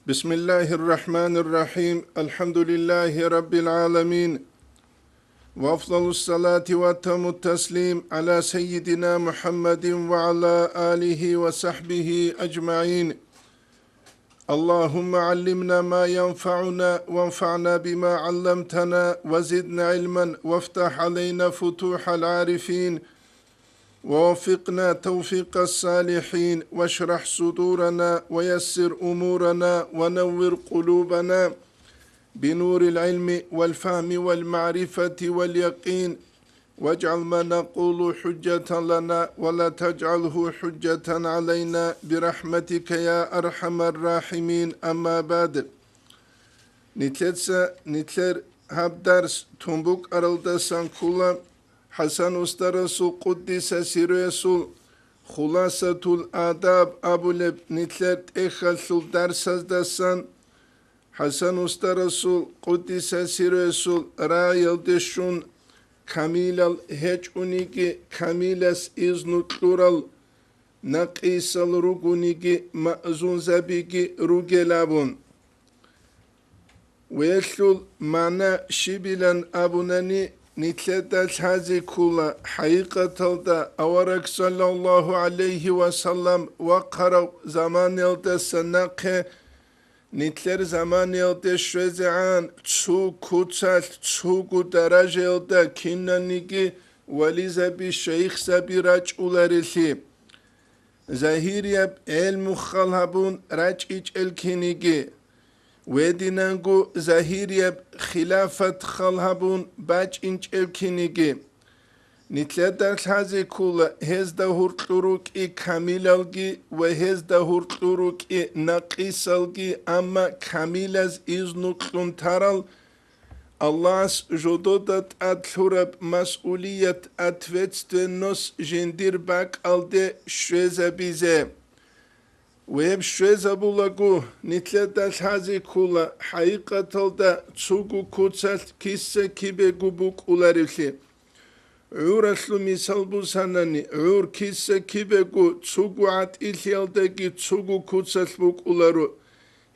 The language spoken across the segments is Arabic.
بسم الله الرحمن الرحيم الحمد لله رب العالمين وأفضل الصلاة وأتم التسليم على سيدنا محمد وعلى آله وصحبه أجمعين اللهم علمنا ما ينفعنا وانفعنا بما علمتنا وزدنا علما وافتح علينا فتوح العارفين ووفقنا توفيق الصالحين واشرح صدورنا ويسر أمورنا ونور قلوبنا بنور العلم والفهم والمعرفة واليقين واجعل ما نقول حجة لنا ولا تجعله حجة علينا برحمتك يا أرحم الراحمين أما بعد نتلر هاب درس تنبوك أرلد سانكولا حسن استرسول قدس سيرسول خلاصة الآداب أبو لب نتلت إخلصل درس دسان حسن استرسول قدس سيرسول رايل دشون كاميل الهج أونيكي كاميلس إزنو تلورال نقيس الرغونيكي مأزون زبيكي رغلابون ويشلول معنى شبيلان أبوناني نتلت هذه كلها حقيقة أورك صلى الله عليه وسلم وقرأ زمان السنقة نتلر زمان الشوزعان تسو كتسال تسو درجة كنانيكي وليزبي شيخ سبي راج أولاريسي زهيريب المخالهبون راج إج الكينيكي ودينانگو زهيريب خلافة خالهبون باج انج الكينيجي نتلدر هذه كل هزدا هورتلوروك اي كاميلالجي وهزدا هورتلوروك اي ناقيسالجي اما كاميلاز ازنوكلون تارال الله جودودت اتلورب مسؤولية اتفتستنوس جندير باك الده شوزابيزه ويب شوزا بولاغو نتلدال هذه كولا حقيقة دا تسوغو كوتسال كيسا كيبه غبوك أولاريسي عور أسلو مثال بوساناني عور كيسا كيبه غو تسوغو عات إليال داكي تسوغو كوتسال بوك أولارو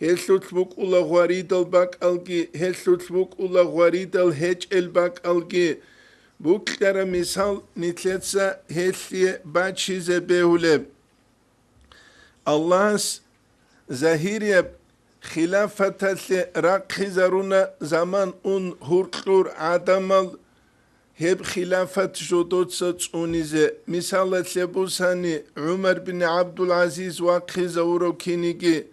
هلسو تبوك أولاغواريدال باك ألغي هلسو تبوك أولاغواريدال هج الباك ألغي بوك تارا مثال نتلدسا هلسي باتشيزة بيهولب الله زهيريب خلافة راقخزارونا زمان اون هورتلور عدمال هب خلافة جودوت ستونيزي مثال لبوساني عمر بن عبد العزيز واقخزاورو كينيجي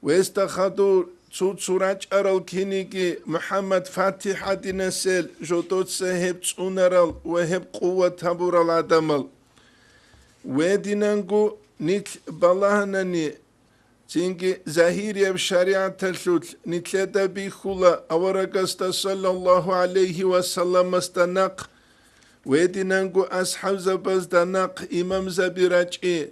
ويستخدور تسوراج أرال كينيجي محمد فاتح دينسل جودوت سهب تسونرال وهب قوة تابور العدمال ودينانگو نيت بالهناني تينجي زهيريب شريعة الشوت نتلدا بيخولا أورغستا صلى الله عليه وسلم استناق ويدينانغو أصحاب زباز داناق إمام زبيراجي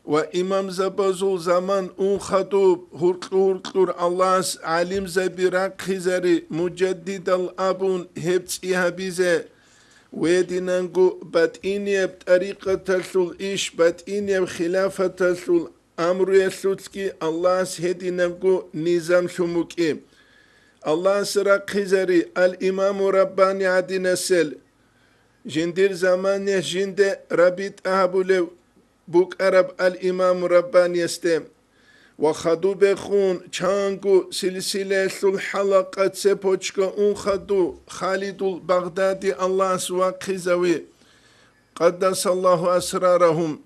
وإمام زبازو زمان أون خطوب هرطلور الله عليم زبيراق خزاري مجدد الأبون هبت إيهابيزي ويدينانغو باتينيب طريقة الثول إيش باتينيب خلافة الثول أمر يسوتكي الله سهدينانغو نظام شموكي الله سراق خزاري الإمام رباني عدنا سل جندير زمان جند ربيت أهبولو بوك أرب الإمام رباني يستم وخدو بخون چانگو سلسله الحلقة سپوچكا اون خدو خالد البغدادي الله سواقزوي قدس الله أسرارهم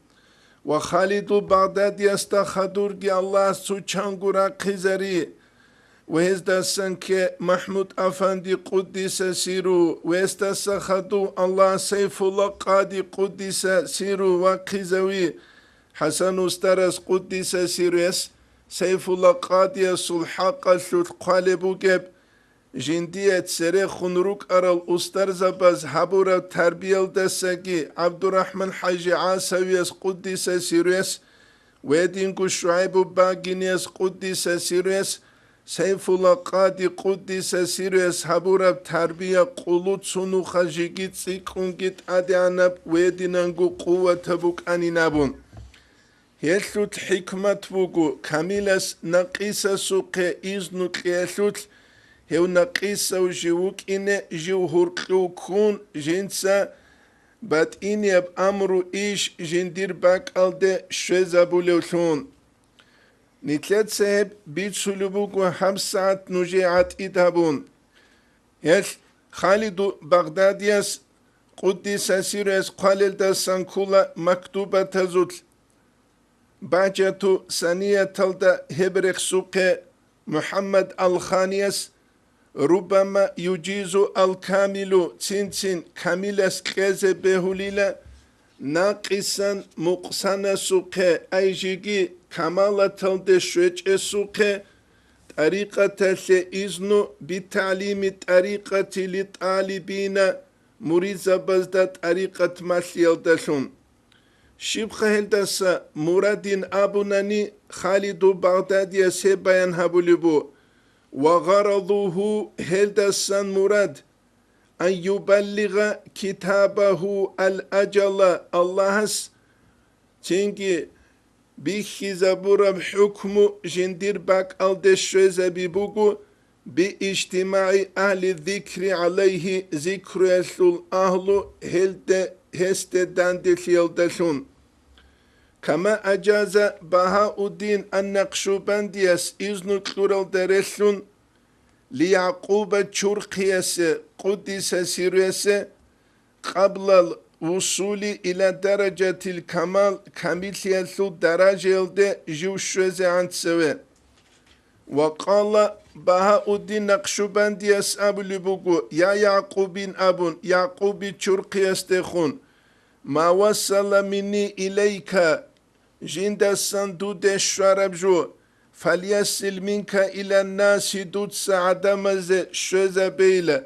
وخالد البغدادي استخدورجي الله سو چانگو راقزري وهزدا سنك محمود أفندي قدس سيرو وهزدا سخدو الله سيف الله قادي قدس سيرو واقزوي حسن استرس قدس سيرو سيف الله قادية سلحاق الشوت قالبو جب جندية سري خنروك أرال أستر زباز حبورة تربية الدساقي عبد الرحمن حاجي عاسويس قدس سيريس ويدينكو شعيب باقينيس قدس سيريس سيف الله قادي قدس سيريس حبورة تربية قلوت سنوخا جيجيت سيكون جيت أدي عنب ويدينانكو قوة تبوك أني نابون هيلوت حكمة بوغو كاميلاس نقيسة سوقي إزنو كيلوت هيو نقيسة وجيوك إني جيو هرقلوكون جنسا بات إني بأمرو إيش جندير باك ألدي شوزا بوليوثون نتلت سهب بيت سلوبوغو 5 ساعات نجيعات إدهبون هل خالد بغدادياس قدس سيريس قالل دا سانكولا مكتوبة تزول باجتو ثانية تلدا هبرخ سوق محمد الخانيس ربما يجيز الكامل تنتين كاملس كيز بهوليلا ناقصا مقصانا سوق ايجيجي كمالة تلدا شويج سوق طريقة إذنو بتعليم طريقة للطالبين مريزة بزدت طريقة ماليال دشون شبخة هلدسة مرادين أبوناني خالد بغدادي سيبايان هبوليبو وغرضه هلدسة مراد أن يبلغ كتابه الأجل اللهس تنجي بيخي زبورة بحكم جندير باك الدشوزة ببوغو باجتماع أهل الذكر عليه ذكر يسول أهل هست داندل يلدشون كما أجاز بهاء الدين النقشبنديس إذن كلورال درسون ليعقوب تشرقيس قدس سيريس قبل الوصول إلى درجة الكمال كامل يسول درجة يلد جوشوز عن سوى وقال بهاء الدين نقشبندي أصحاب لبوغو يا يعقوب أبون يعقوب تشرقي استخون ما وصل مني إليك جند الصندوق الشرب جو فليصل منك إلى الناس دود سعدمز شزبيل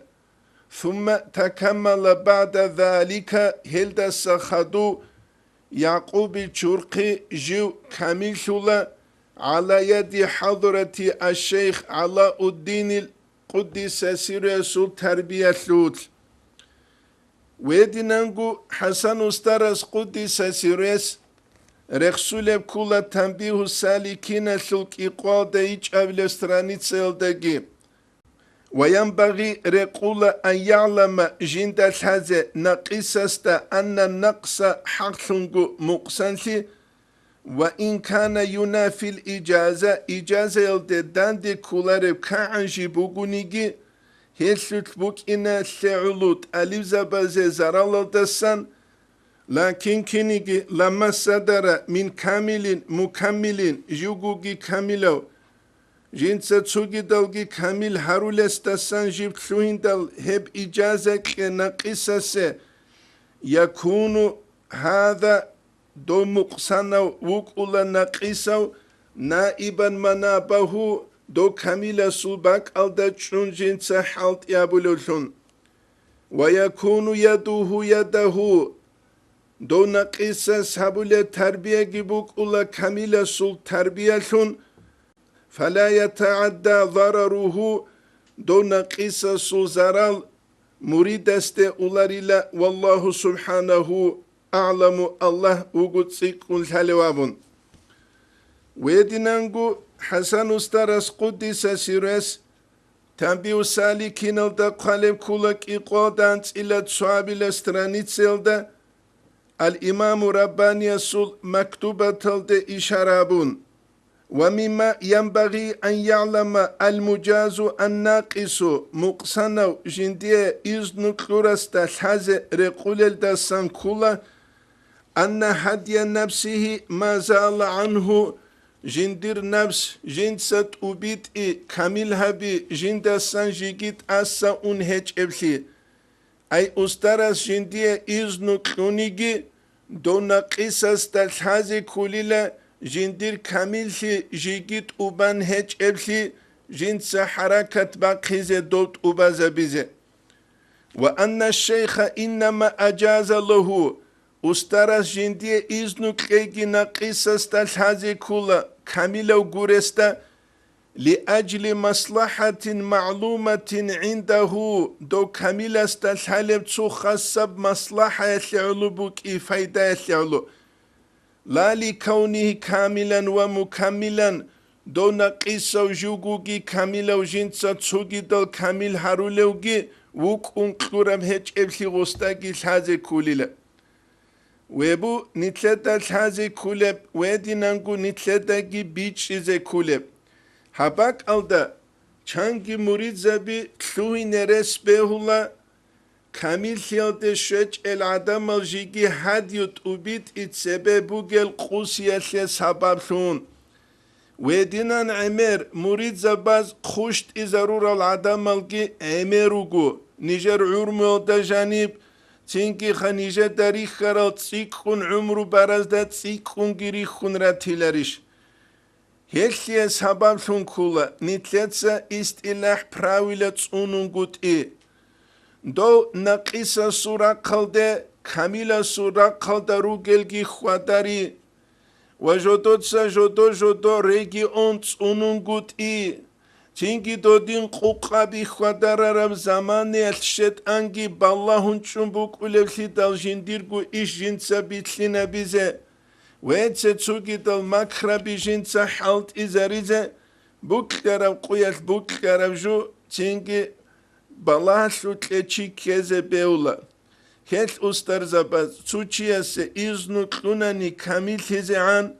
ثم تكمل بعد ذلك هلد سخدو يعقوب تشرقي جو كامل شولا على يد حضرة الشيخ علاء الدين القدس سيريس تربية لوت ويدنانغو حسن استرس قدس سيريس رخصول كل تنبيه السالكين سلك إقوال دايج أبل استرانيت سيلدگي وينبغي رقول أن يعلم جند الحزة نقصست أن النقص حقلنغو مقصنشي وإن كان ينافي الإجازة إجازة يلددان دي كولارب كعنجي بوغونيجي هيسلت بوك إنا سعولوت أليزا بازي زرالدسان لكن كنيجي لما صدر من كامل مكمل جوغوغي كاملو جنسة تسوغي دلغي كامل هارولستسان جيب تلوين دل هب إجازة كنقصة يكون هذا دو مقصانا وقولا نقيسو نائبا منابه دو كامل سوباك الدجون جنس حالت يابولوشون ويكون يده دو نقيسة سابولة تربية جبوك أولا كامل سول تربية فلا يتعدى ضرره دو نقيسة سول زرال مريد است أولاريلا والله سبحانه أعلم الله وقدسك الحلوابون ويدنانغو حسن استرس قدس سيرس تنبيه سالكين الدا قالب كولك إقوادانت إلى تصعب الاسترانيت سيلدا الإمام رباني السول مكتوبة الدا إشارابون ومما ينبغي أن يعلم المجاز الناقص مقصنو جندية إذن كلورستا الحزة رقول الدا سانكولا أن هدي نفسه ما زال عنه جندير نفس جنسة أبيت كامل هبي جند سانجيجيت أسا أنهج إبلي أي أسترس جندية إذن كلونيجي دون قصص تلحازي كوليلا جندير كامل جيجيت أبان هج إبلي جنس حركة باقيزة دوت أبازبيزة وأن الشيخ إنما أجاز له أسترس جندية إذن كيجي نقصص تلحازي كولا كامل وغورستا لأجل مصلحة معلومة عنده دو كامل استلحالب تخصب مصلحة يتلعلو بك فايدة يتلعلو لا لكونه كاملا ومكملا دون قصة جوجوجي كاملا وجنسة تسوجي دل كامل هارولوجي وكون كلورم هيج ابسي غستاجي الحازي كوليلا ويبو نتلتا الحازي كولب ويدي نانجو نتلتا جي بيتش زي كولب حباك alda çangi murid zabi tluhi neres behula kamil hiyalde şöç el adam al jigi hadyut ubit it sebebu gel qusiyasle sababsun ويدينا عمر مريد زباز خشت إزارور العدم الجي عمروجو نيجر عرمو دا جانب تنكي خنيجة تاريخ خرال تسيكون عمرو براز دا تسيكون جريخون راتيلاريش هيليا سبب سون كولا نتلتسا استلاح براويلة تسونون دو نقيسا سورا قلده كاميلا سورا قلده روغلگي خواداري وجودوتسا جودو ريجي اونتس اونونغوت تينكي دودين قوقا بي خوادارارم زماني الشت انجي باللهون چنبوك ولفلي دالجنديرگو ايش جنسا بيتلينا بيزي ويتسا تسوكي دال مكرا بي جنسا حالت ازاريزي بوكلارم قويات بوكلارم جو تينكي بالله سوتلچي كيزي بيولا هل استر زباز تسوچياسي ازنو تلوناني كامل تزعان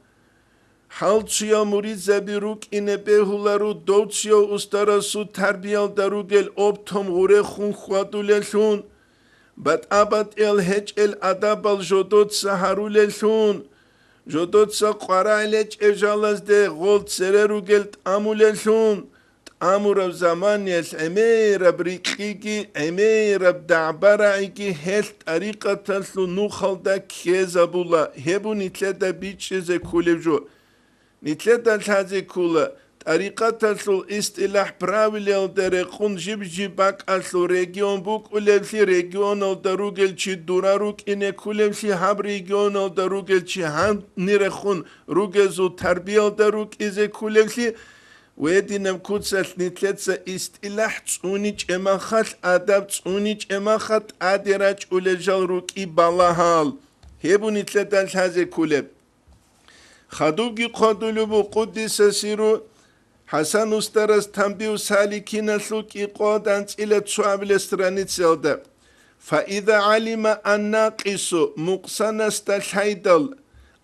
حالتشيا مريد زبيروك إنه بهولارو دوتشيا استراسو تربيال داروگل اوبتوم غوره خون خوادولشون بات ابات ال هج ال ادابال جودوت سهارولشون جودوت سا قرالچ اجالز ده غولد سرروگل تامولشون تامور زمان يس امير بريقيگي امير دعبرعيگي هل طريقه تلو نوخالدا كيزابولا هبو نتلدا بيچزه كولجو نتلتا الحازي كولا طريقة تلو استلاح براويل درقون جيباك أسلو ريجيون بوك ولفلي ريجيون الدروجل چي دوراروك إنه كولفلي هاب ريجيون الدروجل چي هم نيرخون روجزو تربية الدروك إزي كولفلي ويدينم كوتسل نتلتا استلاح تسونيج اماخات أدب تسونيج اماخات أدراج ولجال روك إبالهال هبو نتلتا الحازي كولب خدوگی قدلو قدس سيرو حسن استرس تنبيو سالكين سلوك إقادان إلى تشوابل استرانيتسيلدا فإذا علم الناقص مقصن استشهيدل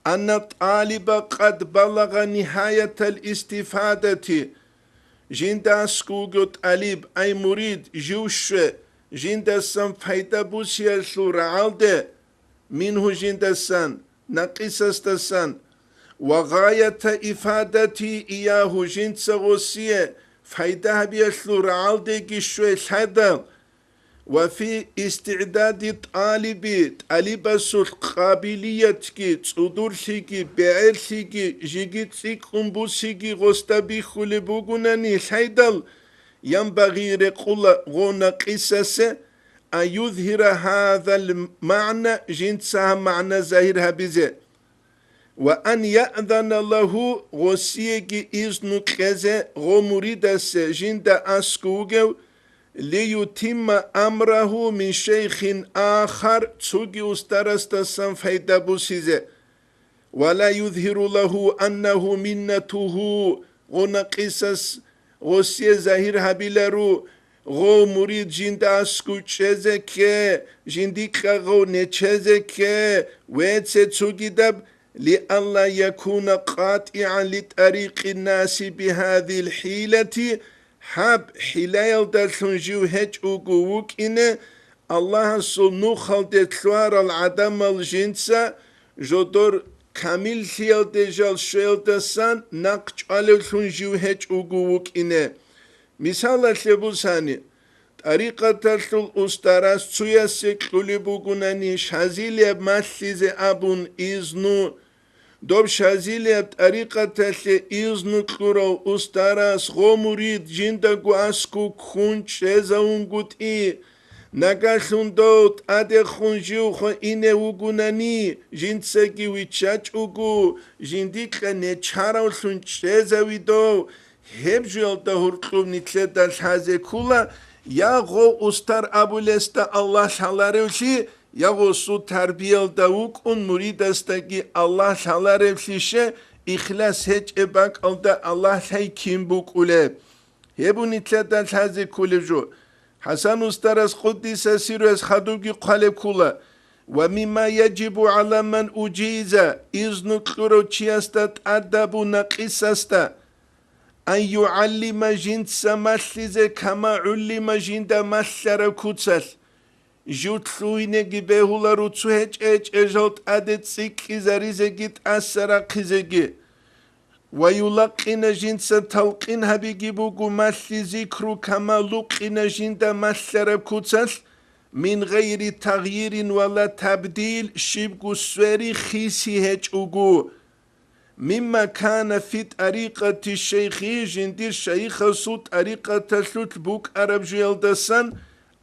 أن الطالب قد بلغ نهاية الاستفادة جندا سكوغوت أليب أي مريد جوش جندا سن فايدة بوسيا سورعالده منه جندا سن ناقص استسن وغاية إفادتي إياه جنس غوسية فايدها بيسلو رعالدي شوي الحدا وفي استعداد طالب سل قابليتكي تصدرشيكي بعرشيكي جيجيتسيك أمبوسيكي غستبي خلبوغناني الحيدل ينبغي رقل غونا قساسة أن يظهر هذا المعنى جنسها معنى ظاهرها بزي وأن يأذن له غسيجي إذن كذا غمريدس جند أسكوغو ليتم أمره من شيخ آخر تسوغي استرستسن فايدا بوسيزة ولا يظهر له أنه منته غنقسس غسي ظاهر هبيلرو غو مريد جند أسكو چزك جندك غو نچزك ويتس تسوغي دب لئلا يكون قاطعا لطريق الناس بهذه الحيلة حب حلايل دلسنجيو هج وقووك إنه الله سنو خلد تلوار العدم الجنسة جدور كامل خيال دجال شويل دسان نقج على سنجيو هج وقووك إنه مثال لبوساني طريقة تلتل أستراس تسويسك لبوغناني شازيلي بمثلزي أبون إذنو دوب شازيلي بطريقة تلتل إذنو كلورو أستراس غمريد جندقو أسكو كون شزاون قد نقاشون دوت أدي خونجيو خو إنه وغناني جنسكي ويتشاج وغو جنديك نچاراو سون شزاوي دو هبجول دا هرقوب نتلت دال حازي كولا يا غو استر ابو لستا الله شالاريوشي يغوصو تربيل داوك مريد استقي الله سالارب سيشه إخلاص هج إباك الله سي كيم بوك أولاب هبو نتلتا هذه كل جو حسن استرس قدس سيرس خدوغي قالب كولا ومما يجب على من أجيز إذن كروتشيستات أدب نقصستا أن يعلم جنس مسلز كما علم جند مسلر كوتسل جوتلوينگی بهولا رو تو هج اجالت عدد سیکی زریزگیت اثر قیزگی و یلقین جنس تلقین هبیگی بگو مسلی ذکرو کما لقین جند مسلر کتس من غیر تغییر ولا تبدیل شبگو سوری خیسی هج اگو مما كان في طريقة الشيخ جندير شيخ صوت طريقة تسلط بوك عرب جيلدسان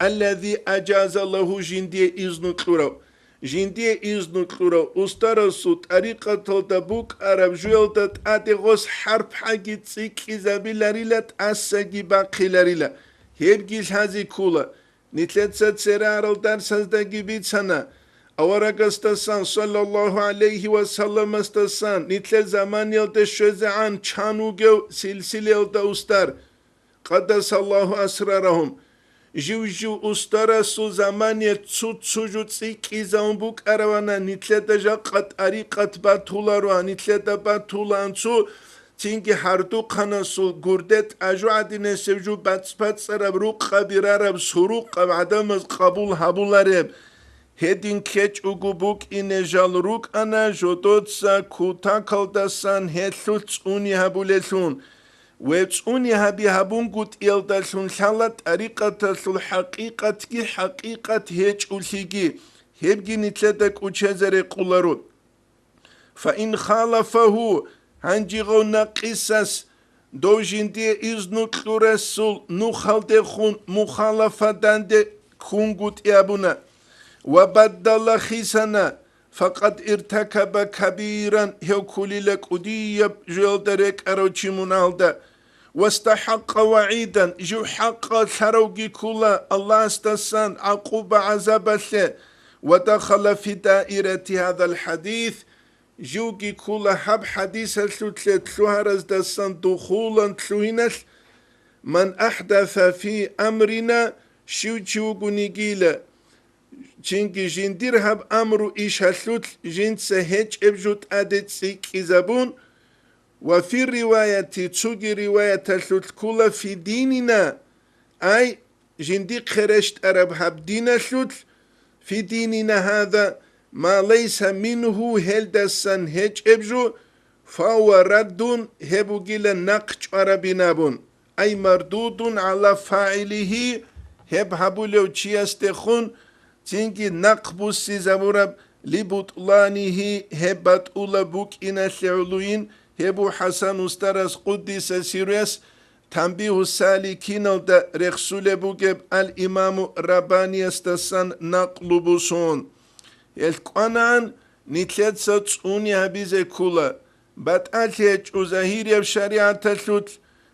الذي أجاز له جندي إذن كلورو جندي إذن كلورو أسترسو طريقة تلتبوك عرب جيلدت أدغوس حرب حاجة تسيك إذا بلاريلت أساقي باقي لاريلا هيبجيش هذه كولا نتلت سرار الدرس هزدقي بيتسانا أورغستسان صلى الله عليه وسلم استسان نتل زمان يلد شزعان چانوغو سلسل يلد أستر قدس الله أسرارهم جوجو أسترسو زمان يتسوجو تسيكي زنبوك أروانا نتل دجا قد أريقات باتولاروا نتل دباتولان سو تینگی هردو قناسو گردت اجو عدینه سوجو بات سرب رو قبیرارب سروق عدم قبول هبولارب هدین کچ اوگو بوک اینه جال روک انا جدودسا کوتا کلدسان هتلوت اونی هبولتون وتسوني هبي هبون قد يلدسون شالت طريقة الحقيقة كي حقيقة هيج أوليجي هبجي نتلدك وشزر قولارون فإن خالفه هنجيغو نقصص دو جندي إذنو كلورسول نخالد خون مخالفة داند خون قد يابونا وبدل خيسنا فقد ارتكب كبيرا هكولي لك وديب جلدرك أروشي منالدا واستحق وعيدا جو حق ثروجي كلا الله استسان عقوبة عذاب الله ودخل في دائرة هذا الحديث جوجي كلا حب حديث الثلث شهر دسان دخولا تلوينش من أحدث في أمرنا شو نجيلا چنگی جندیر هب امرو ایش هسلوت جند سهج ابجوت عدد سيك إزابون وفي الرواية تسوغي رواية هسلوت كولا في ديننا أي جندي خرشت أرب هب دين هسلوت في ديننا هذا ما ليس منه هلدسان هج ابجو فهو رد هبو جيلا نقش عربينابون أي مردود على فاعله هب هبو لو چيستخون تنكي نقبوس زبورب لبطلانه هبت أولا بوك إنا العلوين هبو حسن استرس قدس سيريس تنبيه السالكين دا رخصول بوكب الإمام رباني استسان نقلبوسون القنان نتلت ستسوني هبيزي كولا بتأتيج وزهيري بشريعة تسلوت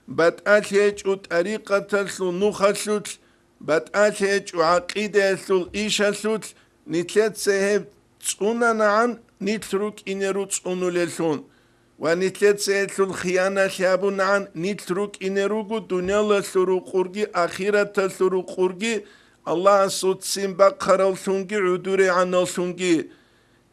بتأتيج وطريقة تسلو نوخة تسلوت بتأتيج وعقيدة تسلو إيشة تسلوت نتلت سهب تسونا نعن نترك إنرو تسونو لسون ونتلت سهب الخيانة شابو نعن نترك إنرو دنيا لسرو قرقي أخيرة تسرو قرقي الله صوت سيمبا قرال سونجي عدوري عنا سونجي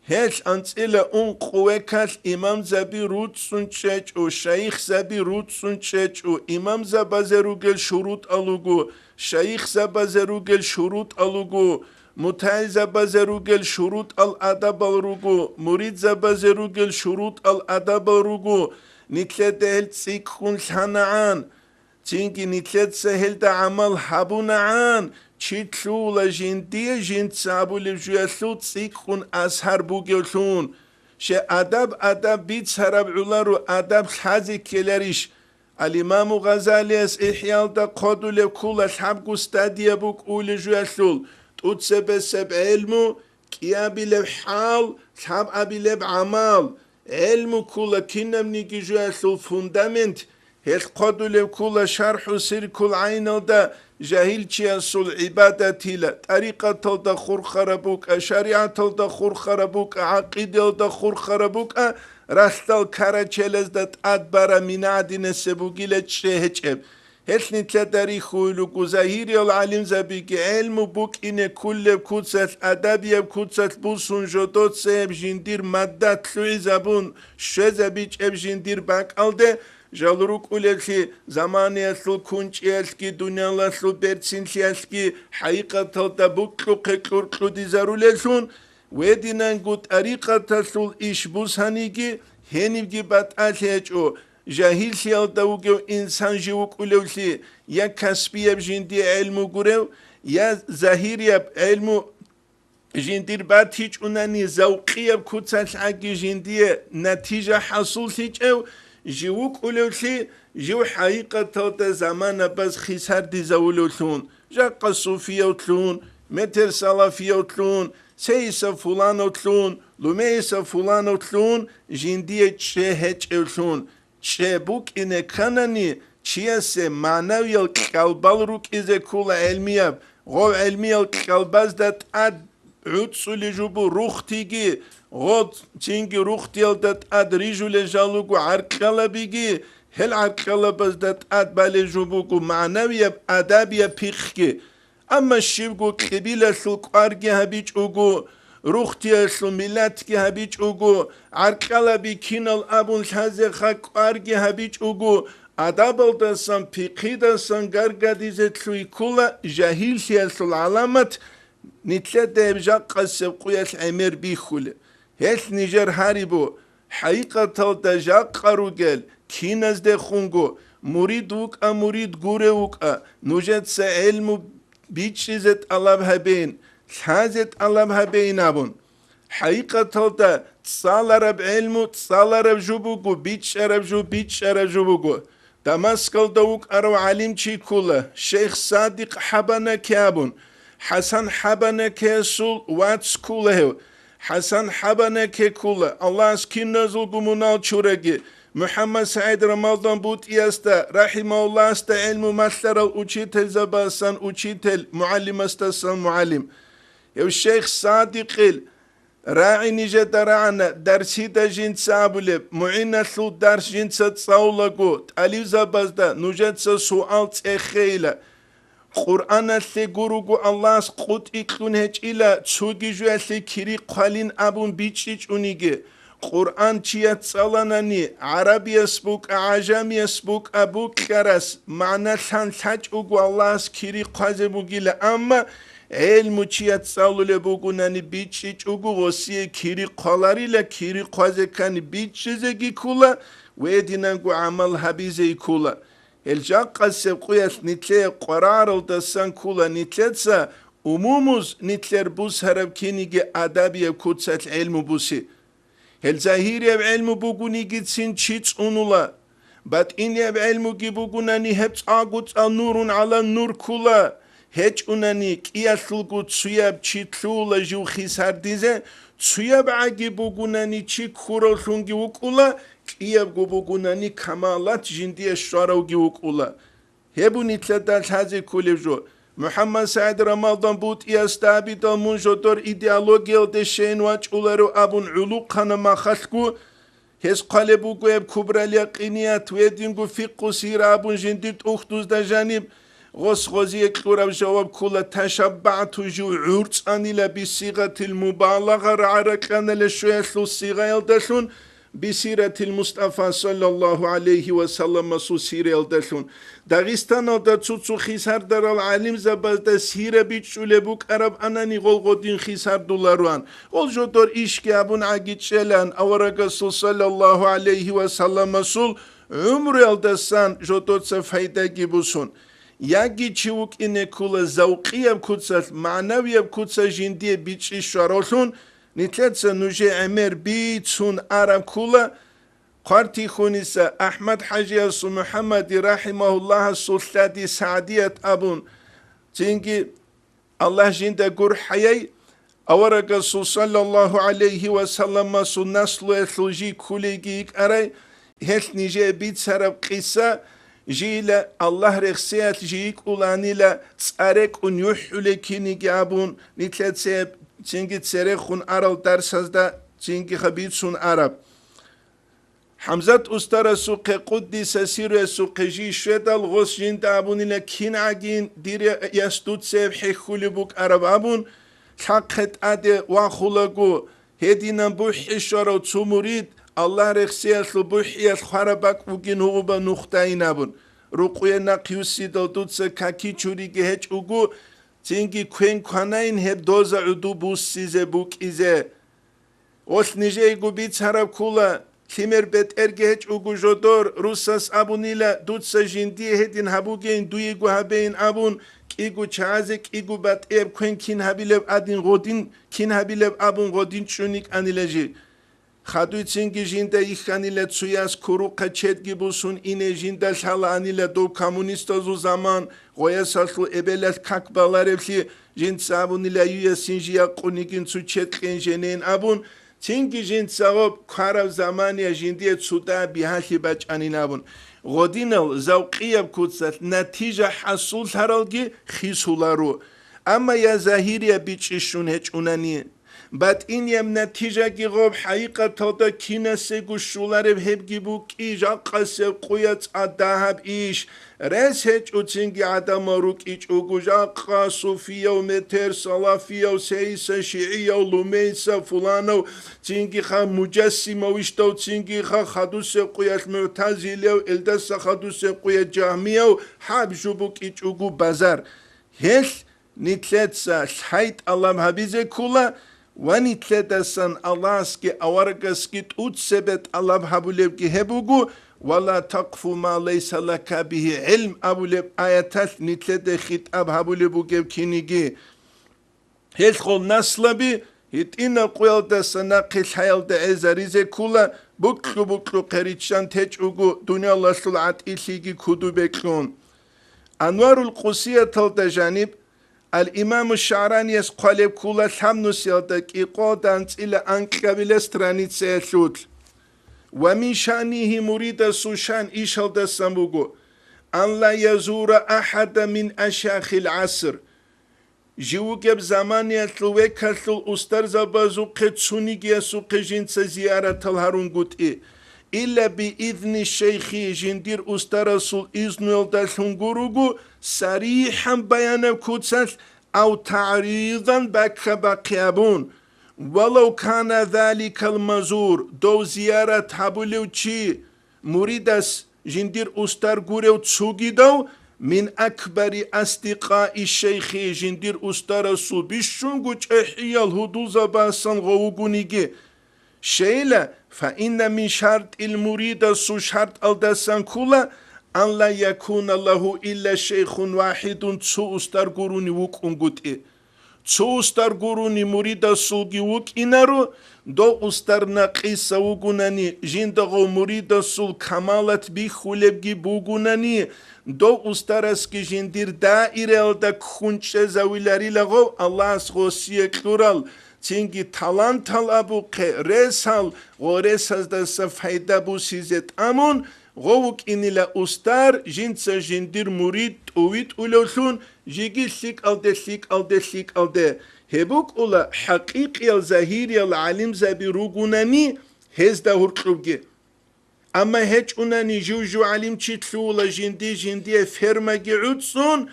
هش أنتيلا قوكاش إمام زبي روت سونشيج و شيخ زبي روت سونشيج و إمام زبازروغل شروط ألوغو شيخ زبازروغل شروط ألوغو متعي زبازروغل شروط الأدب الروغو مريد زبازروغل شروط الأدب الروغو نتلت هل تسيكون شانعان تينكي نتلت سهل دا عمل حبونعان چیتلو جندی جند سابو لجویسلو تسیکون أسهر بوگیلون شه ادب بیت سرب علارو ادب حزی کلریش الامام غزالی از احیال دا قدو لکول الحب گستادی بوک اول جویسلو توت سب علمو کیا بلب حال حب ابلب عمال علمو کولا کینم نیگی جویسلو فوندامنت هل قدل كل شرح سر كل عين دا جاهل تياسول عبادة لا طريقة دا خور خربوك شريعة دا خور خربوك عقيدة دا خور خربوك رستل كارچلز دا تأدبارا من عدين سبوغيلة شهجب هل نتلداري خويلوكو زهيري العلم زبيك علم بوك إن كل بكوتسات أدابي بكوتسات بوسون جدود سيب جندير مادة تلوي زبون شو زبيج اب جندير باك alde جالروك أولي زمان يسل كونش يسكي دنيا لسل برسين يسكي حقيقة تلتا بوكلو قكلور كلو دي زارو لسون ودينان قد أريقة تسل إش بوس هنيجي هنيجي بات أتهجو جاهل سيال داوغو إنسان جيوك أولوسي يا كسبية بجندي علمو قريو يا زهيرية علمو جندير بات هيج أناني زوقية بكوتسال عاقي جندية نتيجة حصول هيج أو جيوك أولوسي جو حقيقة توتا زمان بس خسار دي زولوثون جاقا صوفية وطلون متر صلافية وطلون سيسا فلان وطلون لميسا فلان وطلون جندية تشهج وطلون شبوك إن كانني شياسة معنوية القلبال روك إذا كل علمية غو علمية القلباز دات عد عدسو لجوبو روح تيجي غد تيجي روح تيال دات عد ريجو لجالوكو عرقالة بيجي هل عرقالة باز دات عد بالجوبوكو معنوية أدابية بيخكي أما الشيبكو قبيلة سلقارجي هبيج أوغو روختي ملت که هبیچ اوگو عرقلا بی کینال ابون شازه خاک آرگی هبیچ اوگو ادابل دستان پیقی دستان گرگدیزه تلوی کولا جاهیل سیاسل علامت نتله دبجا قصب قویت عمر بی خوله هل نیجر هاریبو حقیقتا دجا قروگل کینز ده خونگو مرید وکا مرید گوره وکا نوجد سا علمو بیچیزت علاب هبین حاجت الله بينابون حقيقة دا تصالر بعلمو تصالر بجوبوكو بيتشرب جو بيتشرب جوبوكو دمسكال دوك أرو علم چي كولا شيخ صادق حبنا كابون حسن حبنا كيسول واتس كولا حسن حبنا كولا الله سكين نزل بمنال چورگي محمد سعيد رمضان بوت ياستا رحمه الله استا علم مستر الوچيتل زباسان وچيتل معلم استسان معلم يو الشيخ صادق راعي نيجا دراعنا درسي دا جنت سابولي معينة سو درس جنت ستصاولغو تاليو زبازدا نوجد سؤال تخيلا قرآن اللي قروغو الله سقوط اكلون هج إلا تسوغي جو اللي كيري قالين أبون بيتشيج اونيجي قرآن چيات سالاناني عربي اسبوك عجامي اسبوك أبوك كرس معنى لان تاج اوغو الله سكيري قازبو جيلا أما علم چیت سالوله بگونانی بیچی چوگو وسیه کیری قلاری ل کیری قازه کنی بیچ زگی کولا و دینانگو عمل حبیزه کولا الجا قصب قویت نتله قرار دستان کولا نتلتسا عموموز نتلر بوس هرب کنیگه ادبی کتسات علم بوسی هل ظاهری علم بگونیگی سین چیت اونولا بعد این علم بگونانی هبت آگوت نورون علی نور کولا هج اونانی کیاسلگو تسویاب چی تلولا جو خیسار دیزه تسویاب عگی بگونانی چی کورلونگی وکولا کیاب گو بگونانی کمالات جندی اشتراوگی وکولا هبو نیتلدال تازه کولی جو محمد سعید رمضان بود ایستابی دامون جدور ایدئولوژی دشین واج اولارو ابون علو قنما خلقو هز قلبو گویب کبرال یقینیت ویدینگو فقو سیر ابون جندید اختوز دا جانب غصغزي كلورا جواب كل تشبعت جو عرس أني بصيغة المبالغة عركنا لشوية الصيغة يلدشون بسيرة المصطفى صلى الله عليه وسلم سيرة يلدشون داغستان دا تسوتسو خيسار در العالم زباز دا سيرة بيتشو لبوك عرب أناني غلغدين خيسار دولاروان والجو دور إشكي أبون عقيد شلان أورا صلى الله عليه وسلم عمر يلدسان جو دور سفايدة جيبوسون یاگی چیوک اینه کل زوقی بکوتسات معنوی بکوتسات جندی بیچی شارولون نیتلت نوجه عمر بیتون عرب کل قارتی خونیسا احمد حاجی سو محمد رحمه الله سلطادی سعدیت ابون تینگی الله جنده گر حیی اورگا صلی الله علیه و سلم سو نسل اتلوجی کلیگی ارای هل نيجي بيت سرب قصة جيلا الله رخصيات جيك أولاني لا تسارك أن يحولي كيني جابون نتلت سيب تنجي تسرخون أرال درس هزدا تنجي خبيت سون عرب حمزة أستر سوق قدس سير سوق جي شوية الغوص جين تابون إلى كين عجين دير يستود سيب حيخولي بوك عرب أبون حقت أدي وخلقو هدينا بوحي شارو تسوموريد الله رخصيات لبوحي الخربك وجين هوبا نختاين أبون رقوية نقيوسي دودوتس كاكي چوري جهج أغو تنجي كوين كواناين هب دوزا عدو بوسيزه بوك إزه اوس نيجي أغو بيت هرب كولا كيمر بيت ارجهج أغو جودور روساس أبونيلا دوتسا جندي هدين هبوغين دويغو هبين أبون كيغو چازك إغو بات إب كوين كين هبيلب أدين غودين كين هبيلب أبون غودين چونيك أنيلاجي خادوی چنگی جنده ایخانی لطویاس کرو قچت گیبوسون اینه جنده شالانی لدو کمونیست از زمان قویس اصلو ابلت کک بالارفلی جند سابونی لیویا سنجیا قونیگین چو چتقین جنین ابون چنگی جند سواب کارو زمانی جندی چودا بیهالی بچ انین ابون غدینل زوقیب کودست نتیجه حصول هرالگی خیسولارو اما یا ظاهری بیچشون هچ اونانیه بعد این یم نتیجه گیغوب حقیقت تا کینسه گوشولار هبگی بو کیجا قصه قویت عدهب ایش رس هچ اوچنگی عدم روک ایچ او گوجا قا صوفیه و متر صلافیه و سیسه شیعیه و لومیسه فلانو چنگی خا مجسیمه ویشتا و چنگی خا خدوس قویت معتزیله و الدس خدوس قویت جهمیه و حب جبوک ایچ او گو بزر هل نتلتسا شحیت الله حبیزه کولا ونتلتسن الله سكي أورغسكي تؤتسبت الله بحبوليب كي هبوغو ولا تقف ما ليس لك به علم أبوليب آياتات نتلت خطاب حبوليبو كينيجي هيتخل نسلبي هيتين القويل دسنا قيل حيال دا إزاريزي كولا بكلو قريتشان تجعوغو دنيا الله سلعات إليجي كودو بكلون أنوار القصية تلتا جانب الإمام الشعراني يسقالب كل الحمد سيادك إقادة إلى أنكابل سترانيتسة الثوت ومن شأنه مريد سوشان إيشال دسامبوغو أن لا يزور أحد من أشياخ العصر جيوغب زمان يتلوه كتل أسترز بازو قدسوني يسو قجنس زيارة الهارون قد إلا بإذن الشيخ جندير أسترسول إذن الدلتنقروغو صريحا بيانا كوتسل أو تعريضا بقيابون ولو كان ذلك المزور دو زيارة حبوليو چي مريدس جندير أسترقوريو تسوغيدو من أكبر أصدقاء الشيخ جندير أسترسول بشنغو چحيال هدوزا باسان غوغونيگي شيلا فإن من شرط المريد سو شرط الدسان كولا أن لا يكون له إلا شيخ واحد تسو استرقروني وك انقود تسو استرقروني مريد سوغي وك إنارو دو استرنا قيسا وغناني جندغو مريد سو كمالت بي خولبگي بوغناني دو استرسكي جندير دائره الدا كخونچ زويلاري لغو الله سغوسيه كلورال چنگی تالانتال ابو رسال و رسال دست فایده بو سیزت امون غوک اینیلا استار جنس جندیر مرید اوید اولوشون جیگی لیک alde هبوک اولا حقیقی الظاهری العلم زبی روگونانی هزده هرقلوگی اما هچ اونانی جو علم چیتلو اولا جندی فرمگی عدسون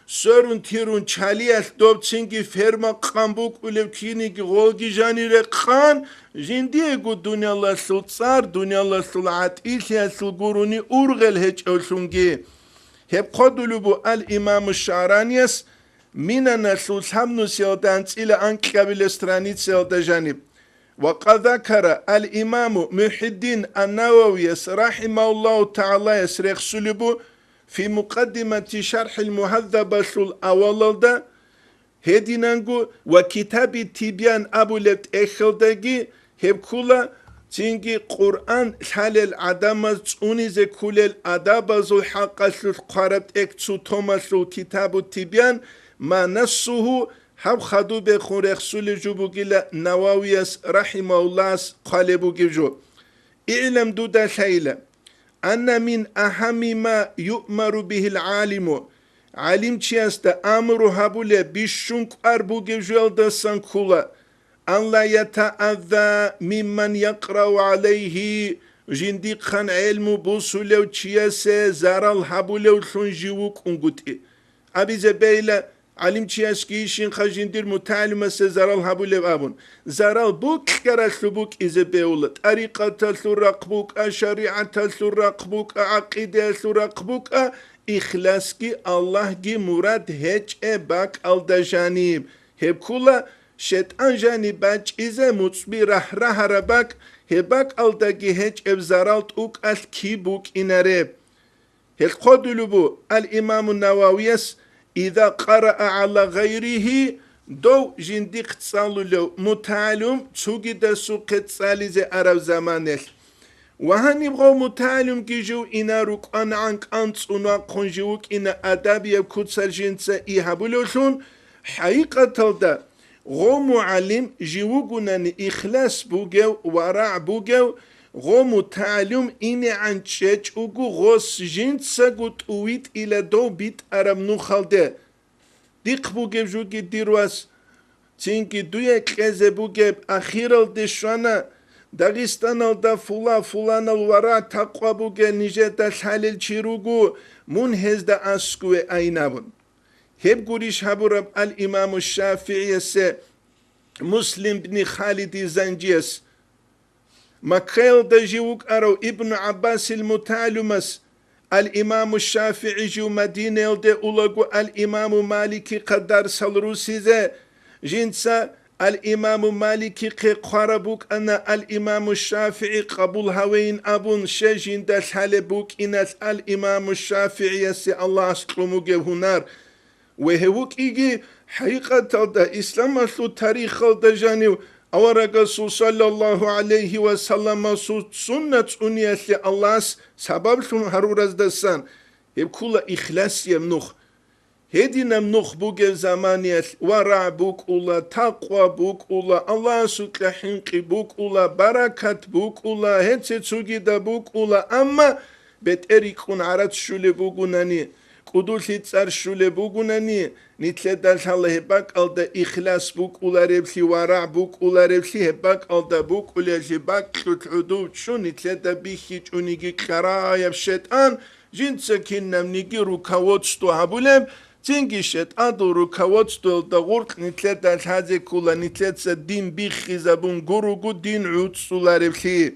سرون تیرون چالیت دوب چنگی فرما قنبوک اولوکینی که غولگی جانی رقان جندیه گو دنیا الله سلطار دنیا الله سلعات ایلی سلگورونی ارغل هچ اولشونگی هب قدلو بو الامام الشعرانیس میننا سلطامنو سیادانس الى انک قبل استرانیت سیادا جانب وقد ذكر الامام محي الدين النووي رحمه الله تعالى يسرق سلبو في مقدمة شرح المهذبة الأول ده هدينانغو وكتاب التبيان أبو لبت إخلدگي هب كولا تنجي قرآن حال العدم توني زي كل الأداب زو حق قربت اكتسو تومسو كتاب التبيان ما نصه هب خدو بخور اخسول جبوغيلا نواويس رحمه الله قالبو جيجو اعلم دودا شايلة أن من أهم ما يؤمر به العالم علم چیست امر هبوله بیشونک اربو گجل دستان کولا أن لا يتأذى ممن يقرأ عليه جندي خان علم بوسولو چیسه زرال هبولو خنجيوك انگوتي أبي زبيلا علم چیس كيشين خجندير متعلمة زرال هبولو أبون زرال بوك كرسلو بوك إذا بيولت طريقة الثرق بوك شريعة الثرق بوك عقيدة الثرق بوك إخلاص كي الله كي مراد هيج باك الدجانيب هب كولا شيطان جاني باج إذا متصبي رح رباك هباك الدجي هيج زرالت اوك الكي بوك إناريب القدلبو الإمام النووي إذا قرأ على غيره دو جندق تصالو متعلم تسوغي سوق تصالي زي عرب زمانه وهني بغو متعلم كيجو إنا روك عنك أنتصونا قنجوك إنا أداب يبكوت سرجنسة إيهابولوشون حقيقة تلدا غو معلم جيوغوناني إخلاص بوغيو ورع بوغيو غو متعلم إني عن تشيج وغو غوس جنسة قوت اويت إلى دو بيت أرم نوخالده ديق بوغيب جوغي ديرواس تينكي دوية كيزي بوغيب أخيرال دشوانا داغستان الدا فلان الورا تقوى بوغي نيجة الحليل چيروغو منهز دا أسكوه أينابون هب قريش هبورب الإمام الشافعي مسلم بن خالد زنجيس مكيل دا جيوك أرو ابن عباس المتعلمس الإمام الشافعي جو مدينة دا أولغو الإمام مالكي قدر سلروسيزة جنسا الإمام مالكي قربوك أن الإمام الشافعي قبول هوين أبون شجين دا الحالبوك إن الإمام الشافعي يسي الله أسلموك هنار وهوك إيجي حقيقة دا إسلام أسلو تاريخ دا جانيو أو رسول صلى الله عليه وسلم سنة أنية الله سبب شون هرورز دستان يبكولا إخلاص يمنوخ هدي نمنوخ بوغ زمانية ورع بوك أولا تقوى بوك أولا الله سكلا حنقي بوك أولا بركة بوك أولا هدسي تسوغي دا بوك أولا أما بتأريكون عرد شولي بوغوناني قدوشي تسار شولي بوغوناني نتلدال الله باك ألدا إخلاص بوك أولا ربسي ورع بوك أولا ربسي باك ألدا بوك أولا جباك تتعدو شو نتلدا بيخي تونيجي كرايا بشيطان جنسا كنم نيجي روكاوتستو هبولم تنجي شيطان دو روكاوتستو دغورق نتلدا الحازي كولا نتلدا دين بيخي زبون غروغو دين عودستو لاربسي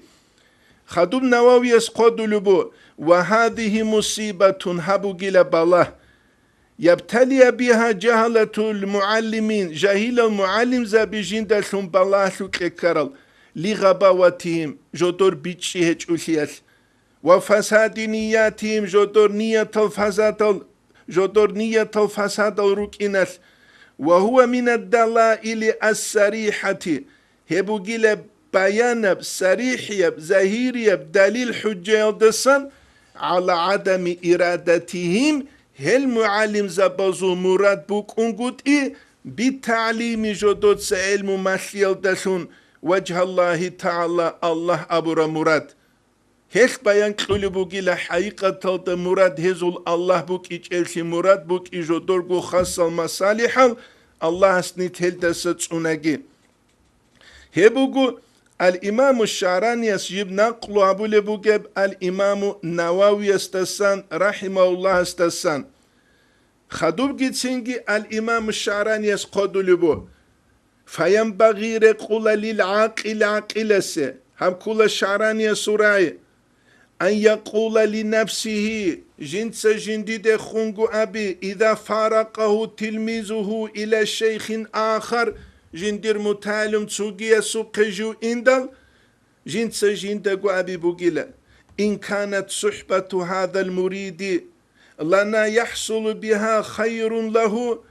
خدوب نواوي اسقودو لبو وهذه مصيبة هبو جيل بالله يبتلي بها جهلة المعلمين جاهل المعلم زابجين دلهم بالله كرل لغباوتهم جدور بيتشي هج أوليات وفساد نياتهم جدور نية الفساد الركينات وهو من الدلائل الصريحة هبو جيل بيان صريح ظاهري دليل حجة دسن على عدم إرادتهم هل معلم زبازو مراد بوك انقود بالتعليم جدود سعلم مخيل دشون وجه الله تعالى الله أبورا مراد هل بيان كل بوكي لحقيقة تلد مراد هزول الله بوك إجلسي مراد بوك إجدور بو خاص المصالح الله سنت هل دست سنجي هبوكو الإمام الشعراني يسجب نقل أبو لبوجب الإمام النووي استسان رحمه الله استسان خدوب جتسنجي الإمام الشعراني يسقود لبو فينبغي رقل للعاقل عقلسه هم كل الشعراني سراي أن يقول لنفسه جنس جنديد خنق أبي إذا فارقه تلميذه إلى شيخ آخر جندير متعلم تسوغي سوقجو إندل جنس جندقو أبي بوغيلا إن كانت صحبة هذا المريد لنا يحصل بها خير له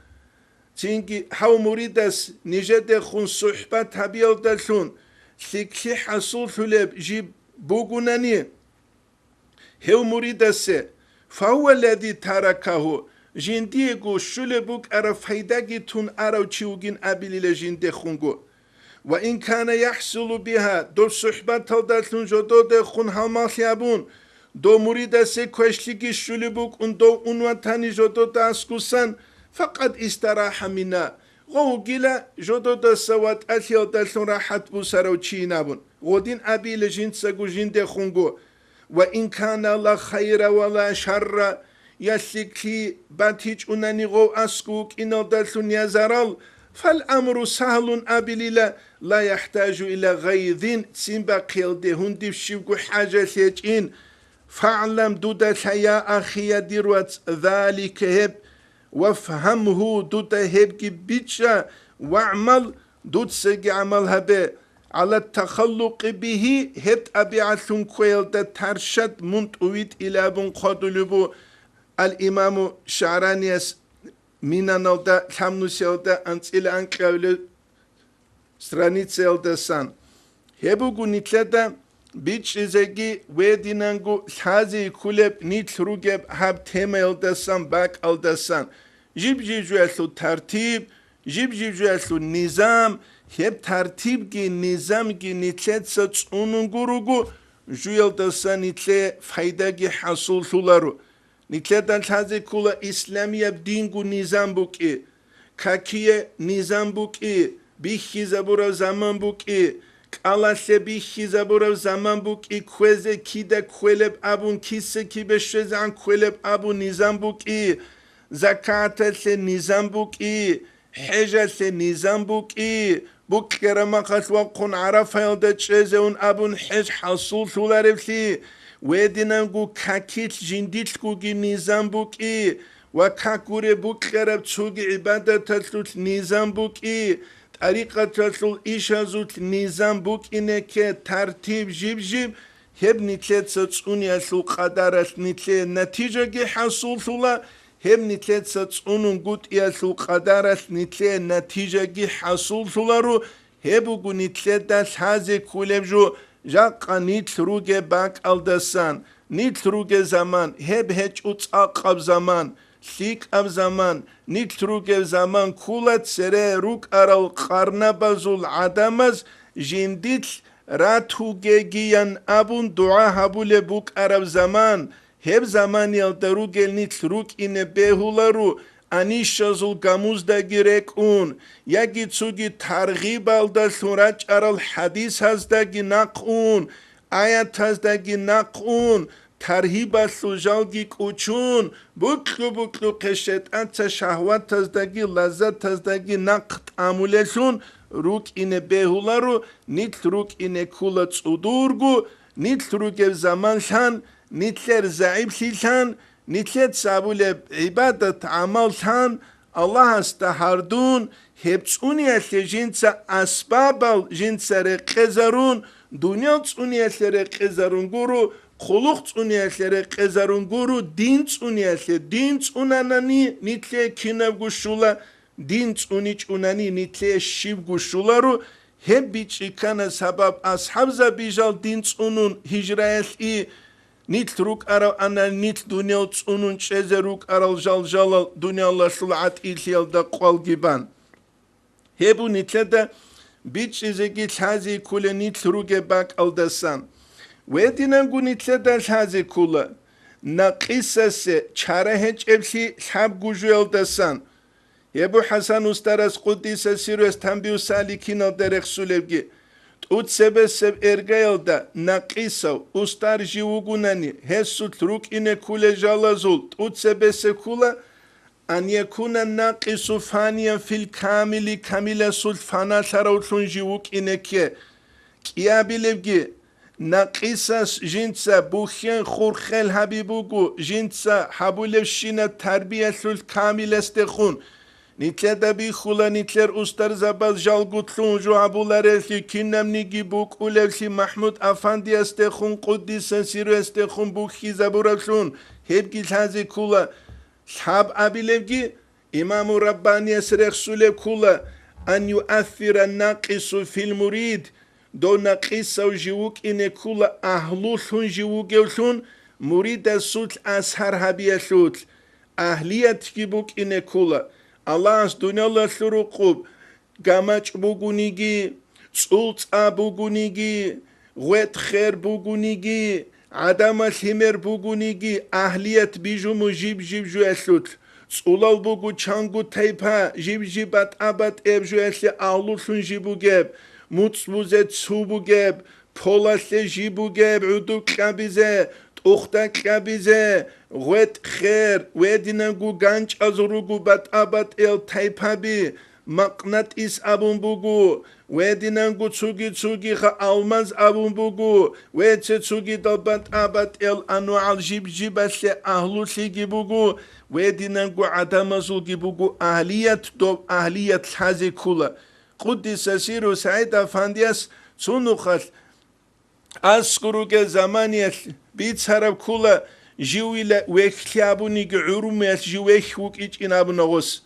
تنجي حو مريدس نجد خون صحبة هبيل دلشون سيكشي حصول فلب جيب بوغوناني هو مريدس فهو الذي تركه جنديغو شلبوك أرى فايداغي تون أرى وشيوغين أبيلي لجندي خونغو وإن كان يحصل بها دور صحبة تلدتون جدود خون هالماثيابون دو مريد سيكوشليكي شلبوك دو انواتاني جودو تاسكوسان فقد استراح منا غو جيلا جودو تسوات أثيو تلون راحت بوسارو تشينابون غودين أبي لجين تساقو جين دي خونغو وإن كان لا خير ولا شر يسلكي باتيج أناني غو أسكوك إنو تلون يزارال فالأمر سهل أبليلا لا يحتاج إلى غيظ سيمبا قيل دي هندي بشيوكو حاجة ثيجين فاعلم دودا يا أخي ديروات ذلك هب وافهمه دودا هب بيتشا واعمل دود سيجي عملها به على التخلق به هت أبيعثون كويل دا ترشد منتويت إلى بن قدلبو الإمام شعرانيس مينا دا ثمنوس يلدا أنت إلى أنك أولي страница يلدسان هبوغو نتلدا بيتش إزاقي ويدينانغو لحازي كولب نتلروغب هاب تيما يلدسان باك ألدسان جيب جيجو يسلو ترتيب جيب جيجو يسلو نظام هب ترتيب جي نظام جي نتلد ستسونونغوروغو جو يلدسان نتلد فايدة جي حصول ثولارو نتلد لحازي كولا إسلامية بدينغو نظام بوكي كاكية نظام بوكي بيخي زبورا زمان بوكي قالاسه بيخي زبورا زمان بوكي كوزه كيدا كولب ابون كيسه كي بشزان كولب ابون نظام بوكي زكاة سه نظام بوكي حجة سه نظام بوكي بوك كرما قصوا قن عرفه يلده چزون ابون حج حصول سولارفسي ويدينانگو كاكيت جنديتكو جي نظام بوكي وكاكوري بوك كرب تسوغي عبادة تسلوت نظام بوكي طريقة تسلوت إشازوت نظام بوكينه كه ترتيب جيب جيب هب نتلت ستسوني أسلو قدارس نتلت نتيجة جي حصول سولا هب نتلت ستسونون قوت يسلو قدارس نتلت نتيجة جي حصول سولا رو هبوغو نتلت داس هازي كولب جو جاقا نتلروغ باك ألدسان نتلروغ زمان هب هج أتاقب زمان سيك أب زمان نتلروغ زمان كولت سره روك أرال قرنبازول عدمز جنديت راتوغيان أبون دعا هبول بوك أرب زمان هب زمان يلدروغ نتلروغ إن بهولارو أنيشازول غاموز دا گيرك اون يگي تسوغي ترغيب الدا سوراج أرال حديث هز دا گي ناقون آيات هز دا گي ناقون ترهيب السوجالگي كوچون بوكلو قشت انت شهوات هز دا گي لذت هز دا گي ناقت عمولسون روك إن بهولارو نتلروغ إن كولت صدورگو نتلروغ زمان شان نتلر زعيب سيشان نتلت سابول عبادة عمل شان الله استهاردون هبتسوني أسل جنسا أسباب جنسا رقزارون دنيا تسوني أسل رقزارون گورو خلوق تسوني أسل رقزارون گورو دين تسوني أسل دين تسوناناني نتلي كنب گوشولا دين تسوني تسوناني نتلي شيب گوشولا رو هب بيچي كان سبب أصحاب زبيجال دين تسونون هجرائي نتلروك أرى أنا نت دنيا تسونون چزروك أرى جال دنيا الله سلعت إليال دا قوال جبان هبو نتلدا بيچ إزاقي تحازي كولا نتلروك باك ألدسان ويدينانگو نتلدا تحازي كولا ناقصة چاره هج ابسي سحب گوجو ألدسان هبو حسن استرس قديس سيروس تنبيو سالكين درخ سولبگي تود سب ارگایلدا ناقصة استار جيوگوناني هسو تروك إنه كولا جالازول تود سب كولا أن يكون ناقص فانيا في الكامل كامل سلطفانا سراوتون جيوك إنه كي بلبگي ناقصة جنسا بوخين خورخل حبيبوگو جنسا حبولب شينا تربية الكامل استخون نتلر بيخولا نتلر استر زبال جالگوتلون جو عبولارسي كنم نيجي بوك اولفسي محمود افاندي استخون قديس سنسيرو استخون بوخي زبورسون هبگي تازي كولا صحاب أبيلبگي إمام رباني اسرخ سولب كولا أن يؤثر الناقص في المريد دو ناقص جيوك إن كولا أهلوثون جيوكيوثون مريد السوت أسهر هبيسوت أهلية كيبوك إن كولا الله دنيا الله سرقوب قامج بوغونيجي سلط بوغونيجي غوت خير بوغونيجي عدم الهمر بوغونيجي أهلية بيجومو جيب جو أسلوت سولال بوغو چانگو تيپا جيب جيبات أبات إب جو أسلي أغلوثون جيبو جيب متصبوزة تسوبو جيب بولاسلي جيبو جيب عدو كابيزة تختا كابيزة غوت خير ويدينانگو غانچ أزروغو بات أبات إل تيپا بي مقنات إس أبون بوغو ويدينانگو تسوغي خا ألماز أبون بوغو ويتسي تسوغي دلبات أبات إل أنواع الجيب جيباسلي أهلوثي جيبوغو ويدينانگو عدامازو جيبوغو أهلية دوب أهلية حازي كولا قدس سيرو سعيد أفاندياس تسونوخال أسكروغ زمانيات بيت سارب كولا جيويلا ويكلابونيك عروميات جيويخوك إيج إنابنغوس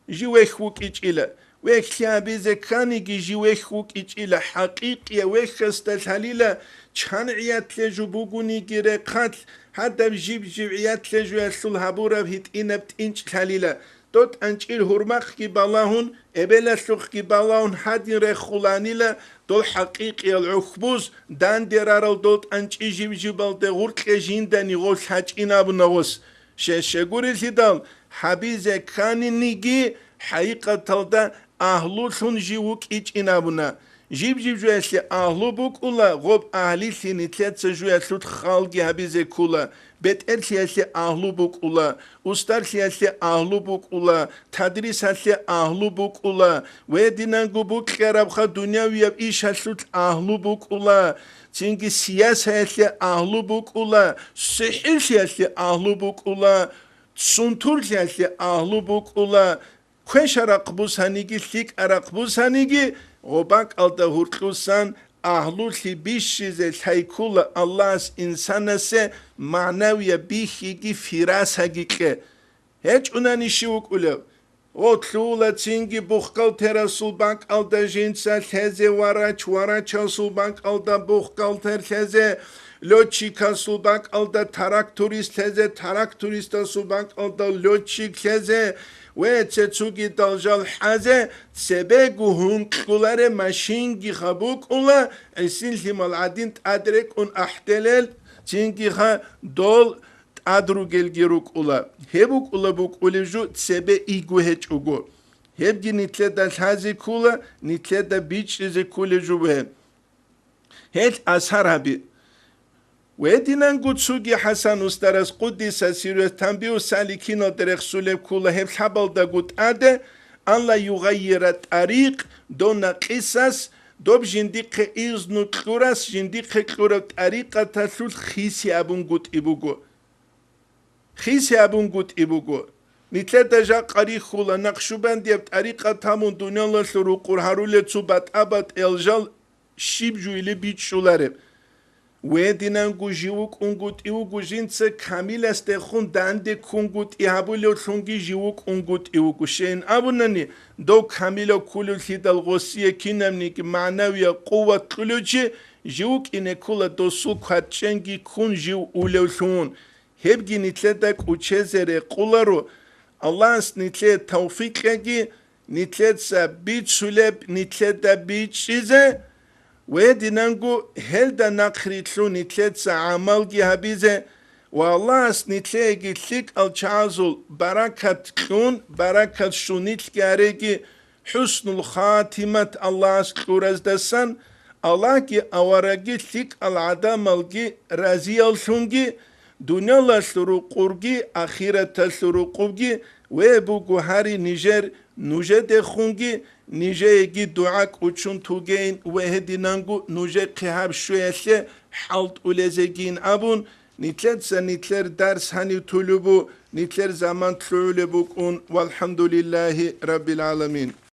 جيويخوك إيج إلا ويكلابي زكانيك جيويخوك إيج إلا حقيقية ويخستل هليلا چانعيات لجو بوغونيك رقات حتى بجيب عيات لجو يسول هابورا بهت إنبت إنش هليلا دوت أنشيل هرمخ كي بالاهون إبلا سوخ كي بالاهون حدين رخولانيلا دول حقيقي العخبوز دان ديرارل دوت أنشي جيب دغور كجين داني غوش حاج إنابو نغوس شغوري زيدال حبيزة كاني نيجي حقيقة تلدا أهلوثون جيوك إيج إنابونا جيب جو يسلي أهلو بوك أولا غوب أهلي سيني تلت جو يسلوت خالقي حبيزة كولا بيت سياسي أهلو بوك أولا أستار سياسي أهلو بوك أولا تدريس سياسي أهلو بوك أولا ويدينانگو بوك خرابخا دنيا وياب إيش هسلوت أهلو بوك أولا تنگي سياسة سياسي أهلو بوك أولا سحر سياسي أهلو بوك أولا سنتور سياسي أهلو بوك أولا كوش أرقبوس هنيجي سيك أرقبوس هنيجي غباك ألتا هرقوسان أهلوثي بيشيزة سايكولا الله إنسانسة معنوية بيخيجي فراس هجيكي هيج أناني شوك أولو وطلولا تنجي بوخقل ترسول بانك ألتا جنسا تهزي وراچ أسول بانك ألتا بوخقل ترسزي لوچيك أسول بانك ألتا تراكتوريست تهزي تراكتوريست أسول بانك ألتا لوچيك تهزي ويتسوغي دالجال حازه سبيغو هنقلار ماشينجي خبوك اولا اسين لمال عدين تادرك ان احتلال تنجي خا دول تادرو گلگيروك اولا هبوك اولا بوك اوليجو سبي ايگو هج اوگو هبجي نتله دال حازي كولا نتله دا بيچ زي كوليجو بهم هج اثر هبي ويدينانگو تسوغي حسن استرس قدس سيرو تنبيو سالكينو درخسول كولا هم حبال دا قد آده أن لا يغير الطريق دون قصص دوب جنديق إذنو تلورس جنديق تلورا طريقة تسول خيسي أبون قد إبوغو خيسي أبون قد إبوغو نتلا دجا قري خولا نقشو بنديب طريقة تامون دنيا الله سرو قرهارولي تسوبات أبات إلجال شيب جويلي بيتشولارب ويدينانگو جيوك انگوت ايوگو جنس كامل استخون دانده كونگوت ايهابولو تلونگي جيوك انگوت ايوگو شين ابوناني دو كامل كولو تيدال غوصية كينامني كي معنوية قوة تلوچي جيوك إنه كولا دوسو كاتشنگي كون جيو اولو ثون هبگي نتلدك وچزره قولارو الله اس نتلد توفيق لگي نتلد سا بيت سولب نتلد دا بيت شيزه ويدينانگو هل دا نقريتلو نتلت سا عمل جي هبيزه والله اس نتلت ثيك الچازول بركة كون بركة شونيت جاريجي حسن الخاتمة الله اس كورز دسان الله جي اوارجي ثيك العدم جي رازي الثونجي دنيا لسرو قرجي اخيرة لسرو قرجي ويبوغو هاري نيجر نوجد خونجي نيجي دعاك وچون توگين وهدينانگو نوجه قهاب شوية حالت ولزگين ابون نتلر درس هني طلبو نتلر زمان طلبو كون والحمد لله رب العالمين